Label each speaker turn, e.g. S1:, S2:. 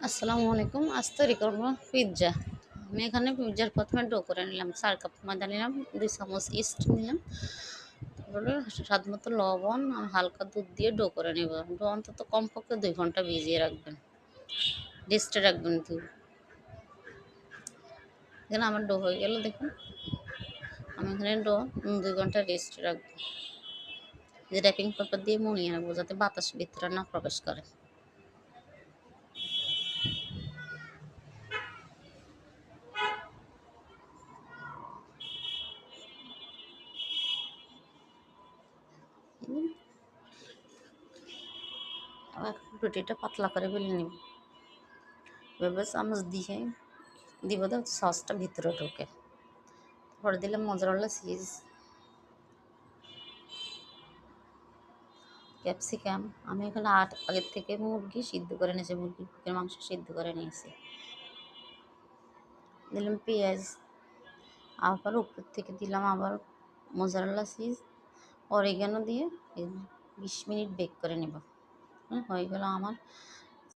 S1: আসসালামু আলাইকুম। আজ তৈরি করবো পিৎজা। আমি এখানে পিৎজার প্রথমে ডো করে নিলাম। 4 কাপ ময়দা নিলাম, 2 চামচ ইস্ট নিলাম। তারপরে স্বাদ মতো লবণ আর হালকা দুধ দিয়ে ডো করে নেব। ডো অন্তত কমপক্ষে 2 ঘন্টা ভিজিয়ে রাখবেন, রেস্টে রাখবেন দুধ। এখানে আমার ডো হয়ে গেল দেখুন। আমি এখানে ডো 2 ঘন্টা রেস্টে রাখবো। যে র্যাপিং পেপার দিয়ে মুড়িয়ে রাখবো যাতে বাতাস ভিতরে না প্রবেশ করে। আবার রুটিটা পাতলা করে বেলে নিব। এভাবে চামচ দিয়ে দিব তো সসটা ভিতরে ঢোকে। তারপরে দিলাম মোজারেলা চিজ, ক্যাপসিকাম। আমি এখানে আগের থেকে মুরগি সিদ্ধ করে নিয়েছি, মুরগির বুকের মাংস সিদ্ধ করে নিয়েছি। দিলাম পেঁয়াজ, আবার উপর থেকে দিলাম আবার মোজারেলা চিজ, অরিগানো দিয়ে 20 মিনিট বেক করে নেব। হয়ে গেল আমার